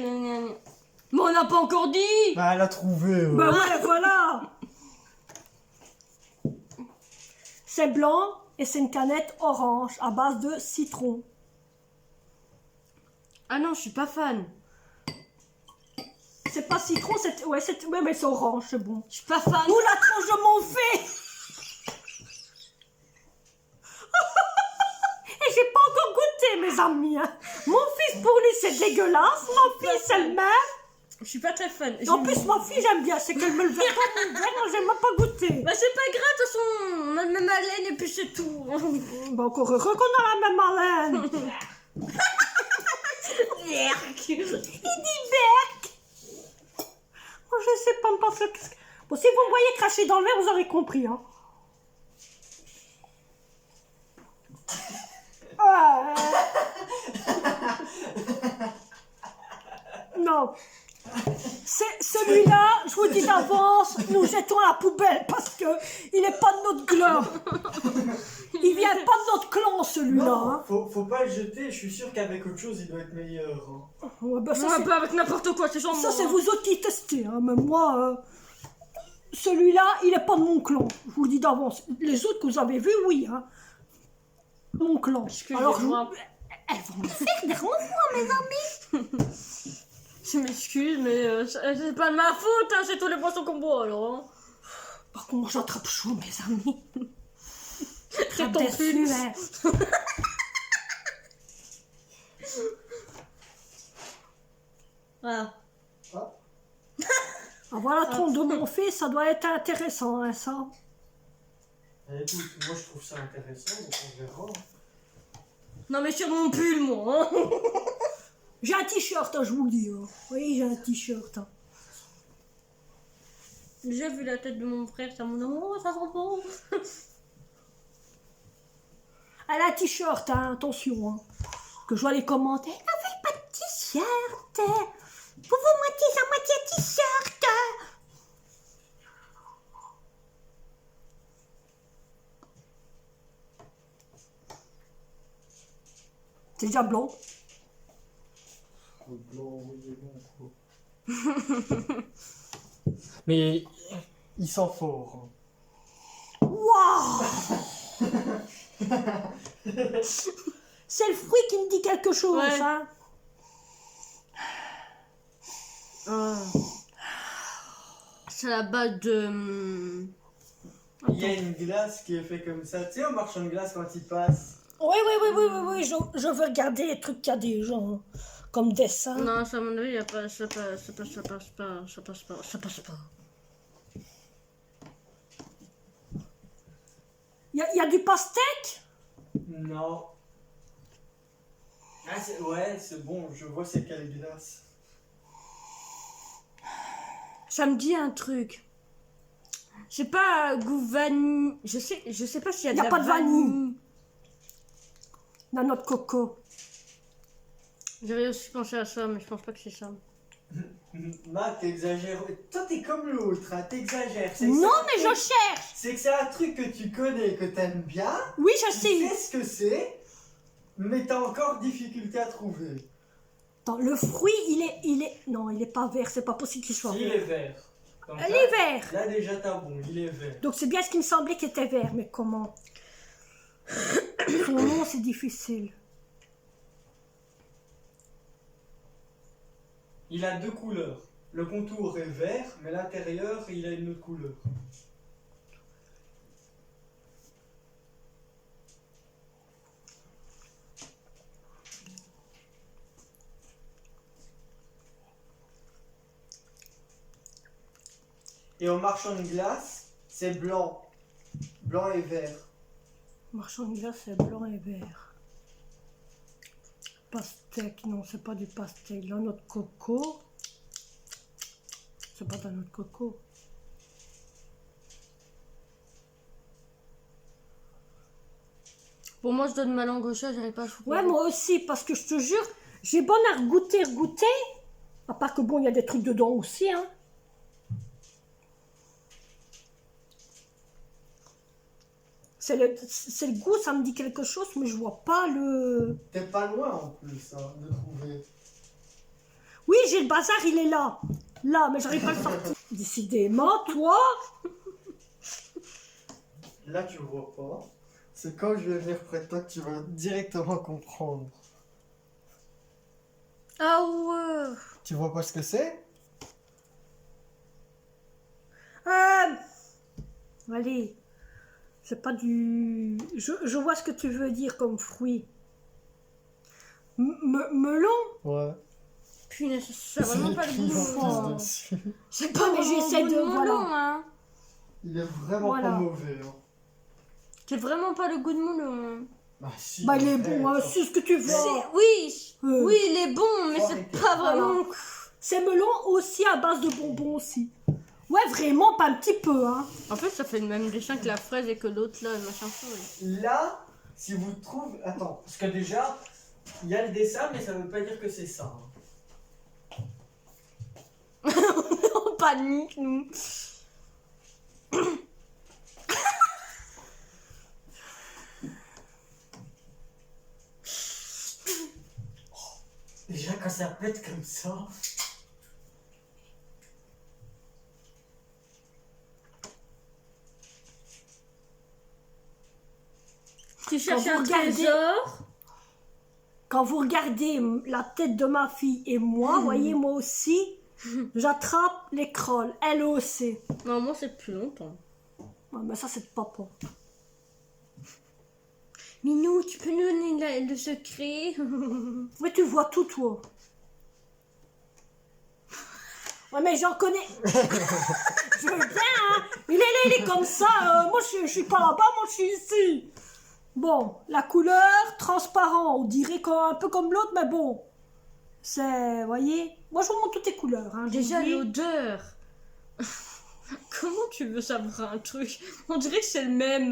Mais on n'a pas encore dit. Bah, elle a trouvé. Bah ouais, voilà. C'est blanc et c'est une canette orange à base de citron. Ah non, je suis pas fan. C'est pas citron, ouais, mais c'est orange, c'est bon. Je suis pas fan. Nous, la tranche de mon fils. Et j'ai pas encore goûté, mes amis. Hein. Mon fils, pour lui, c'est dégueulasse. Ma fille, c'est le même. Je suis pas très fan. En plus, ma fille, j'aime bien. C'est qu'elle me le verre dans mon verre, moi, j'aime même pas goûter. Bah c'est pas grave, de toute façon, on a le même haleine et puis c'est tout. Bah, encore heureux qu'on a la même haleine. Berk. Il dit Berk. Oh, je sais pas me passer. Bon, si vous me voyez cracher dans le verre, vous aurez compris. Hein. Non. C'est celui-là, je vous dis d'avance, nous jetons à la poubelle parce que il n'est pas de notre clan. Il vient pas de notre clan, celui-là. Non, Hein. faut pas le jeter. Je suis sûr qu'avec autre chose, il doit être meilleur. Hein. Ouais, bah, ça, Ça c'est... pas avec n'importe quoi, c'est genre Ça, moi, c'est hein. vous autres qui testez, hein. Mais moi, celui-là, il est pas de mon clan. Je vous le dis d'avance. Les autres que vous avez vus, oui. Hein. Mon clan. Excusez-moi. Alors, elles vont me faire des renvois, mes amis. Je m'excuse, mais c'est pas de ma faute, hein, c'est tous les poissons qu'on boit alors. Hein. Par contre, moi, j'attrape chaud, mes amis. C'est ton déçu, fils. hein. Voilà. Avoir la tronche de mon fils, ça doit être intéressant, hein, ça. Et écoute, moi je trouve ça intéressant, donc on verra. Non mais sur mon pull, moi. Hein. J'ai un t-shirt, hein, je vous le dis. Hein. Oui, j'ai un t-shirt. Hein. Déjà vu la tête de mon frère, ça mon amour, ça sent bon. Elle a un t-shirt, hein, attention. Hein. Que je vois les commentaires. N'avez pas de t-shirt. Vous vous moitié à moitié t-shirt. C'est déjà blanc. Le blanc, oui, il est bon, quoi. Mais il sent fort. Waouh. C'est le fruit qui me dit quelque chose. Ouais. Hein. C'est la base de... Il y a une glace qui est faite comme ça. Tu sais, au marchand de glace quand il passe. Oui, je veux regarder les trucs qu'il y a des gens comme dessin. Non, ça à mon avis, y a pas, ça passe pas. Il y a du pastèque. Non. Ah, ouais, c'est bon, je vois c'est quelle glace. Ça me dit un truc. C'est pas goût vanille. Je sais pas s'il y a Y a de la pas de vanille. Dans notre coco. J'avais aussi pensé à ça, mais je pense pas que c'est ça. Matt, t'exagères. Toi, t'es comme l'autre, hein, t'exagères. C'est que Non, c'est mais un je truc- cherche. C'est que c'est un truc que tu connais, que t'aimes bien. Oui, je Tu sais. sais ce que c'est, mais t'as encore difficulté à trouver. Attends, le fruit, non, il est pas vert. C'est pas possible qu'il soit Il vert. est vert. Donc Il là- est vert. Là, déjà, t'as bon, il est vert. Donc c'est bien ce qui me semblait qu'il était vert, mais comment? Son nom, c'est difficile. Il a deux couleurs. Le contour est vert, mais l'intérieur, il a une autre couleur. Et au marchand de glace, c'est blanc. Blanc et vert. Marchand de glace, c'est blanc et vert. Pastèque, non, c'est pas du pastèque. Dans notre coco. C'est pas dans notre coco. Pour moi, je donne ma langue au chat, j'arrive pas à choper. Ouais, moi aussi, parce que je te jure, j'ai bon à goûter. À part que bon, il y a des trucs dedans aussi, hein. C'est le goût, ça me dit quelque chose, mais je vois pas le... T'es pas loin en plus hein, de trouver. Oui, j'ai le bazar, il est là. Là, mais j'arrive pas à le sortir. Décidément, toi. Là, tu le vois pas. C'est quand je vais venir près de toi que tu vas directement comprendre. Ah ouais. Tu vois pas ce que c'est? Allez. C'est pas du... Je vois ce que tu veux dire comme fruit. Melon? Ouais. Punaise, ça a vraiment pas le goût de melon. dessus. C'est pas mais vraiment j'essaie le goût de- melon, voilà. hein. Il est vraiment Voilà. pas mauvais. Hein. C'est vraiment pas le goût de melon. Hein. Bah, si, Bah, il est arrête, bon, hein, hein. c'est ce que tu vois. Oui, Euh. oui, il est bon, mais Faut c'est arrêter. pas vraiment. Voilà. C'est melon aussi à base de bonbons aussi. Ouais, vraiment, pas un petit peu, hein. En fait, ça fait le même dessin que la fraise et que l'autre là, le machin souris. Là, si vous trouvez... Attends, parce que déjà, il y a le dessin, mais ça veut pas dire que c'est ça. Hein. On panique, nous. Déjà, quand ça pète comme ça... Tu cherches vous un regardez- trésor. Quand vous regardez la tête de ma fille et moi, voyez, moi aussi, j'attrape les crolles, elle aussi. Non, moi, c'est plus longtemps. Ouais, mais ça, c'est de papa. Minou, tu peux nous donner le secret? Mais tu vois tout, toi. Ouais, mais j'en connais. Je veux bien, hein. Il est comme ça. Moi, je suis pas là-bas, moi, je suis ici. Bon, la couleur, transparent. On dirait un peu comme l'autre, mais bon. C'est, voyez. Moi, je vous montre toutes les couleurs. Hein, je Déjà, vous dis. l'odeur. Comment tu veux savoir un truc? On dirait que c'est le même.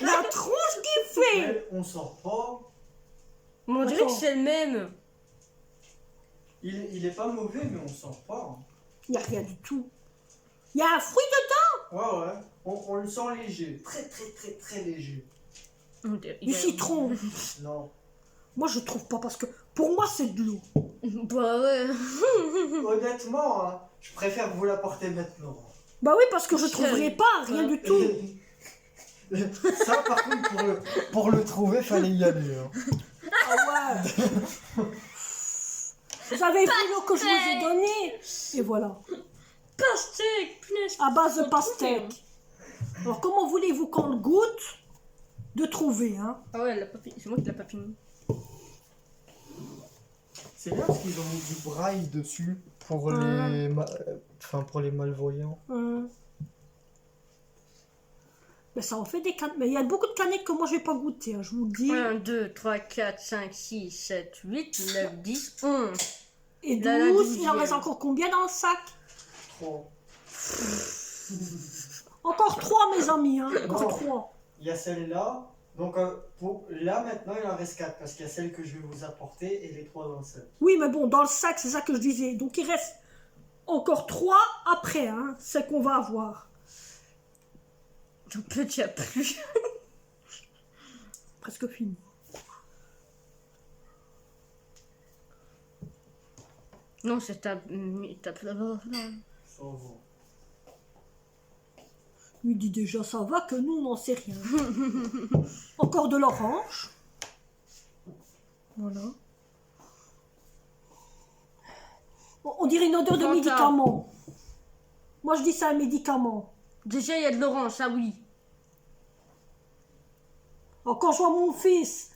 La tronche qui fait. Elle, on sort pas. Mais on dirait que Attends. c'est le même. Il est pas mauvais, mais on sort pas. Hein. Il n'y a rien du tout. Il y a un fruit dedans. Ouais. On le sent léger. Très léger. Du citron. Non. Moi, je trouve pas parce que pour moi, c'est de l'eau. Bah ouais. Honnêtement, hein, je préfère vous l'apporter maintenant. Bah oui, parce que je trouverai pas rien du tout. Ça, par contre, pour le trouver, fallait y aller. Hein. Ah ouais. Vous avez vu l'eau que je vous ai donnée. Et voilà. Pastèque, punaise. À base de pastèque. Alors, comment voulez-vous qu'on le goûte de trouver, hein? Ah ouais, elle l'a pas fini. C'est moi qui l'ai pas fini. C'est bien parce qu'ils ont mis du braille dessus pour pour les malvoyants. Mais ça en fait des canettes. Mais il y a beaucoup de canettes que moi, je vais pas goûter, hein, je vous le dis. 1, 2, 3, 4, 5, 6, 7, 8, 9, 10, 11. Et Là, la 12, il en 12e. reste encore combien dans le sac? 3. Encore 3, mes amis, hein. Encore Non. 3. Il y a celle-là. Donc là maintenant il en reste 4 parce qu'il y a celle que je vais vous apporter et les 3 dans le sac. Oui, mais bon, dans le sac, c'est ça que je disais. Donc, il reste encore 3 après, hein. C'est qu'on va avoir. En fait, il n'y a plus. Presque fini. Non, c'est ta. Ça va. Il dit déjà, ça va, que nous, on n'en sait rien. Encore de l'orange. Voilà. On dirait une odeur de Fanta. médicament. Moi, je dis c'est un médicament. Déjà, il y a de l'orange, ça oui. Alors, quand je vois mon fils,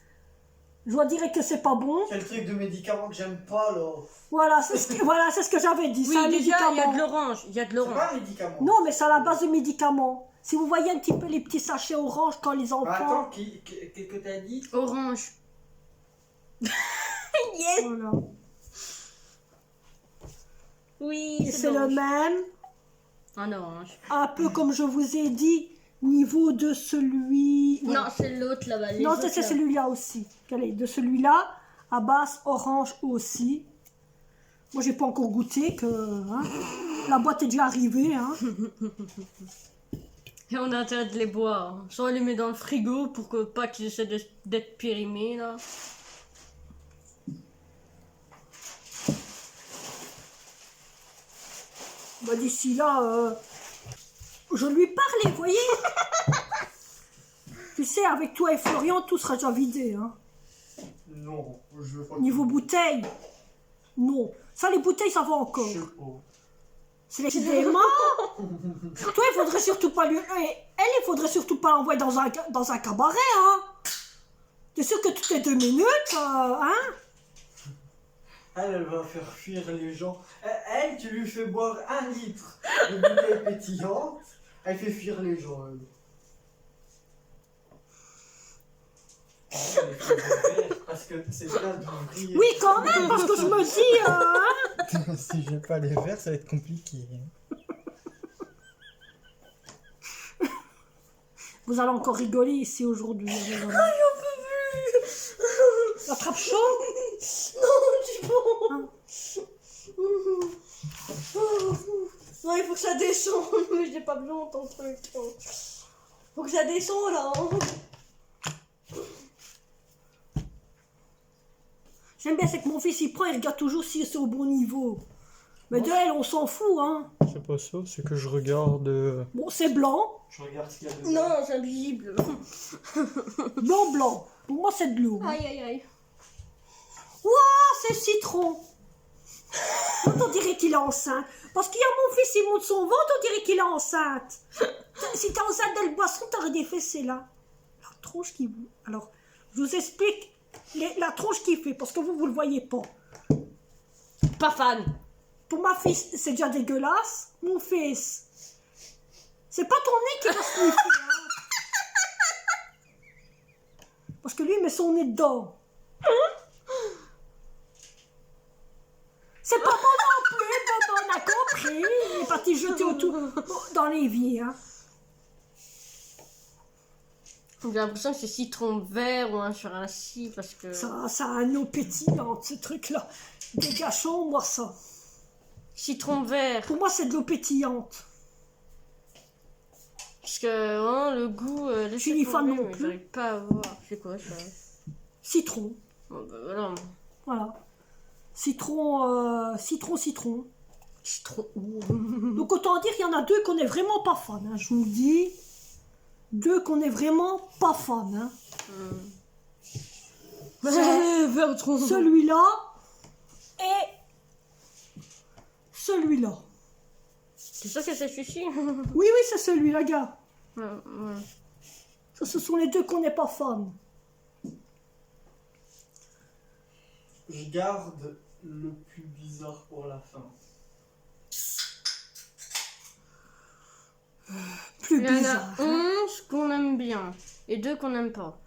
je dois dire que c'est pas bon. Quel truc de médicament que j'aime pas là. Voilà, c'est ce que j'avais dit. Oui, c'est un déjà, il y a médicament. de l'orange. Il y a de C'est l'orange. pas un médicament. Non, mais c'est à la base de médicaments. Si vous voyez un petit peu les petits sachets orange quand les Bah, enfants... attends, que t'as dit? Orange. Yes. Voilà. Oui, Et c'est le l'orange. même. Un orange. Un peu comme je vous ai dit, niveau de celui... Ouais. Non, c'est l'autre là-bas. les Non, autres, c'est là. celui-là aussi. Allez, de celui-là, à base orange aussi. Moi, j'ai pas encore goûté que hein, la boîte est déjà arrivée. Hein. Et on a intérêt de les boire. hein. Soit on les met dans le frigo pour que pas qu'ils essaient d'être périmés là. Bah, d'ici là, je lui parlais, vous voyez. Tu sais, avec toi et Florian, tout sera déjà vidé. Hein. Non, je veux pas. Niveau bouteille, non. Ça, les bouteilles, ça va encore. Je sais pas. C'est les démons. Toi, il faudrait surtout pas lui... Elle, il faudrait surtout pas l'envoyer dans un cabaret, hein. T'es sûr que toutes les 2 minutes, hein. Elle va faire fuir les gens. Elle, tu lui fais boire 1 litre de bouteille pétillante, elle fait fuir les gens. Elle. Elle fait du verre, parce que c'est plein d'ouvriers. Oui, quand même, parce que je me dis, hein. Si j'ai pas les verres, ça va être compliqué. Vous allez encore rigoler ici aujourd'hui. j'en peux plus. L'attrape chaud. Non, du bon. Hein. Non, il faut que ça descende. J'ai pas besoin de ton truc. Faut que ça descende là. J'aime bien, c'est que mon fils, il prend, il regarde toujours si c'est au bon niveau. Mais de elle, on s'en fout, hein. C'est pas ça, c'est que je regarde. Bon, c'est blanc. Je regarde ce qu'il y a dedans. Non, c'est invisible. Blanc, blanc. Pour moi, c'est de l'eau. Aïe, aïe, aïe. Ah, c'est citron. On dirait qu'il est enceinte. Parce qu'il y a mon fils, il monte son ventre, on dirait qu'il est enceinte. Si t'es enceinte de le boisson, t'aurais des fessées là. La tronche qui... Alors, je vous explique la tronche qu'il fait, parce que vous le voyez pas. Pas fan. Pour ma fille, c'est déjà dégueulasse. Mon fils, c'est pas ton nez qui va se sniffer, hein. Parce que lui, il met son nez dedans. C'est pas bon non plus, Bobo, on a compris. Il est parti jeter autour dans l'évier, hein. J'ai l'impression que c'est citron vert ou un sur un scie parce que... Ça a un eau pétillante, ce truc-là. Des gâchons, moi, ça. Citron vert. Pour moi, c'est de l'eau pétillante. Parce que hein, le goût... Je suis ni fan non mais plus. j'arrive pas à voir. C'est quoi ça? Citron. Bon, bah, voilà. Voilà. Citron. Citron. Donc, autant dire qu'il y en a 2 qu'on est vraiment pas fan, hein. Je vous le dis. 2 qu'on est vraiment pas fan, hein. Vert trop. Celui-là et celui-là. C'est sûr que c'est celui-ci? Oui, oui, c'est celui-là, gars. Ouais, ouais. Ça, ce sont les 2 qu'on n'est pas fan. Je garde le plus bizarre pour la fin. Plus Il y en bizarre. a 11 qu'on aime bien et 2 qu'on n'aime pas.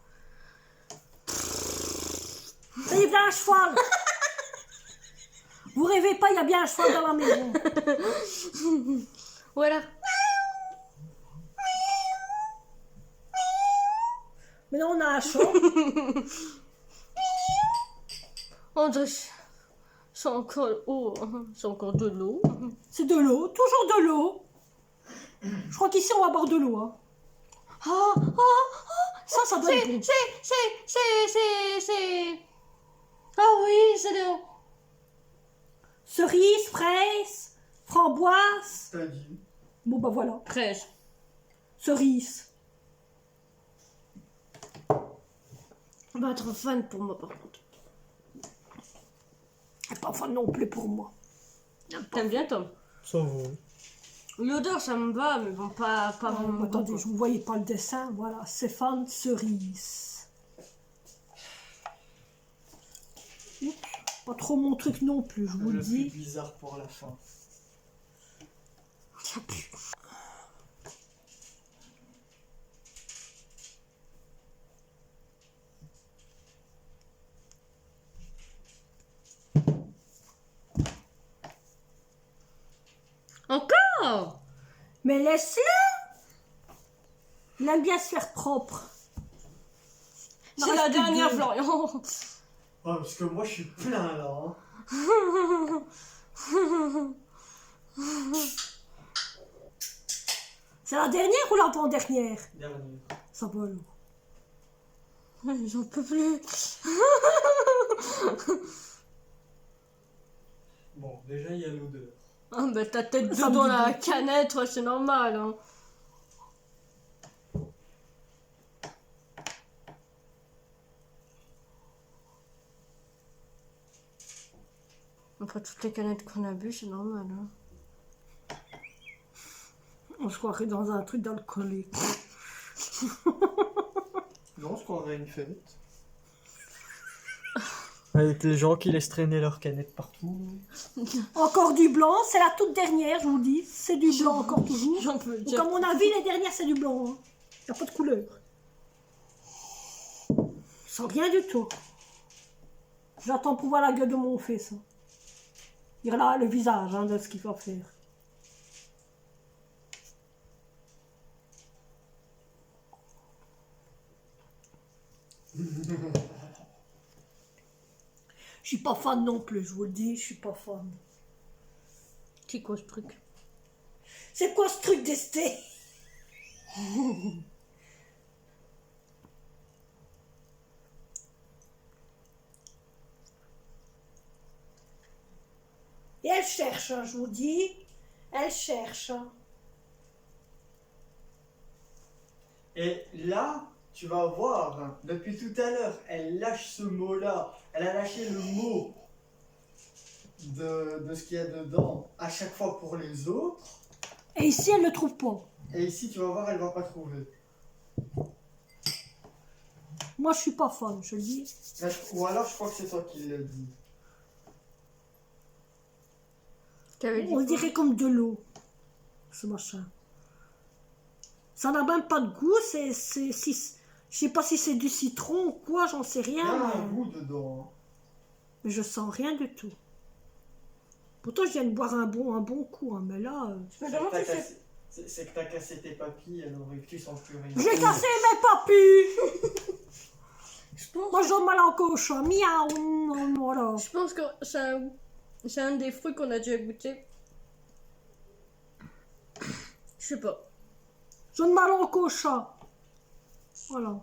Il y a bien un cheval. Vous rêvez pas, il y a bien un cheval dans la maison. Voilà. Mais là, on a un chat. On dirait... C'est encore... Oh, c'est encore de l'eau. C'est de l'eau, toujours de l'eau. Je crois qu'ici, on va boire de l'eau, hein. Ça doit être bon. C'est... Ah oui, c'est de... Cerise, fraise, framboise. T'as dit. Bon, bah voilà. 13. Cerise. On va être fan pour moi par contre. Et pas fan non plus pour moi. T'aimes bien Tom? Ça va. L'odeur ça me va, mais bon, pas vraiment. Attendez, je ne voyais pas le dessin. Voilà, Stéphane Cerise. Oups, pas trop mon truc non plus, je vous le Le plus dis. bizarre pour la fin. Ça pue. Encore? Mais laisse-le. Il aime bien se faire propre. Il en C'est la reste plus que dernière, 2. Florian. Ah, parce que moi je suis plein là. Hein. C'est la dernière ou l'avant-dernière? Dernier. Ça va alors. J'en peux plus. Bon, déjà il y a l'odeur. Ah, bah ta tête Ça me dedans dit la bien. canette, ouais, c'est normal. Hein. Après toutes les canettes qu'on a bu, c'est normal. Hein. On se croirait dans un truc d'alcoolique. Non, je croirais une fête. Avec les gens qui laissent traîner leurs canettes partout. Encore du blanc, c'est la toute dernière, je vous dis. C'est du blanc encore toujours. J'en peux Donc, dire. à mon avis, les dernières, c'est du blanc. Il n'y a pas de couleur. Sans rien du tout. J'attends pour voir la gueule de mon fils. Hein. Il a là le visage hein, de ce qu'il va faire. Je suis pas fan non plus, je vous le dis, je suis pas fan. C'est quoi ce truc? C'est quoi ce truc d'Esté? Et elle cherche, hein, je vous dis. Elle cherche. Hein. Et là, tu vas voir, hein, depuis tout à l'heure, elle lâche ce mot-là. Elle a lâché le mot de ce qu'il y a dedans à chaque fois pour les autres. Et ici, elle ne le trouve pas. Et ici, tu vas voir, elle va pas trouver. Moi, je suis pas fan, je le dis. Ou alors, je crois que c'est toi qui l'as dit. T'avais dit On quoi? dirait comme de l'eau, ce machin. Ça n'a même pas de goût, je sais pas si c'est du citron ou quoi, j'en sais Il y a rien. un Mais, goût dedans. mais je sens rien du tout. Pourtant, je viens de boire un bon coup, hein, mais là... Je me demande si c'est... C'est que t'as cassé tes papilles, alors tu sens plus rien. J'ai cassé mes papilles. Je pense, Moi, j'en mal en cochon. Miaou. Voilà. je pense que c'est un des fruits qu'on a déjà goûté. Je sais pas. J'en mal en cochon. Voilà.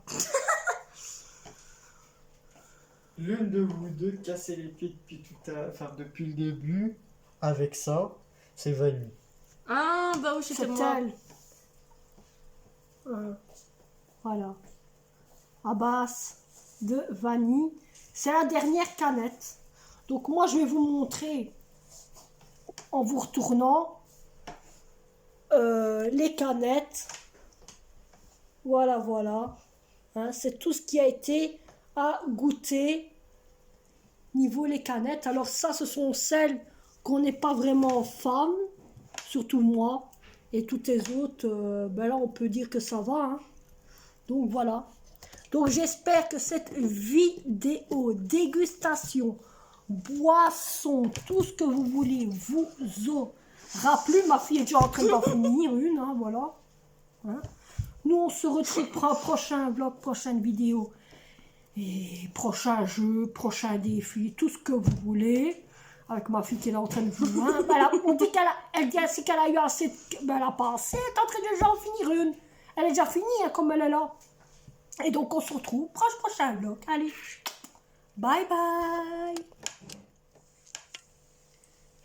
L'une de vous deux cassez les pieds depuis depuis le début. Avec ça, c'est vanille. Ah, bah oui, c'était C'est moi. elle. Voilà. À base de vanille. C'est la dernière canette. Donc moi, je vais vous montrer, en vous retournant, les canettes. Voilà, voilà. Hein, c'est tout ce qui a été à goûter niveau les canettes. Alors ça, ce sont celles qu'on n'est pas vraiment fan, surtout moi. Et toutes les autres, ben là, on peut dire que ça va. Hein. Donc voilà. Donc j'espère que cette vidéo dégustation, boisson, tout ce que vous voulez vous aura plu. Ma fille est déjà en train d'en finir une, hein, voilà. Hein. Nous on se retrouve pour un prochain vlog, prochaine vidéo. Et prochain jeu, prochain défi, tout ce que vous voulez. Avec ma fille qui est là en train de jouer. Hein. Ben là, on dit elle dit ainsi qu'elle a eu assez de... Ben elle a pas assez, elle est en train de déjà en finir une. Elle est déjà finie hein, comme elle est là. Et donc on se retrouve prochain vlog. Allez, bye bye.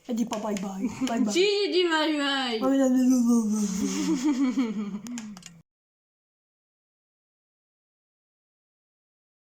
Elle dit pas bye bye. Bye bye. Qui dit bye bye? Ah, mais non, non, non, non, non.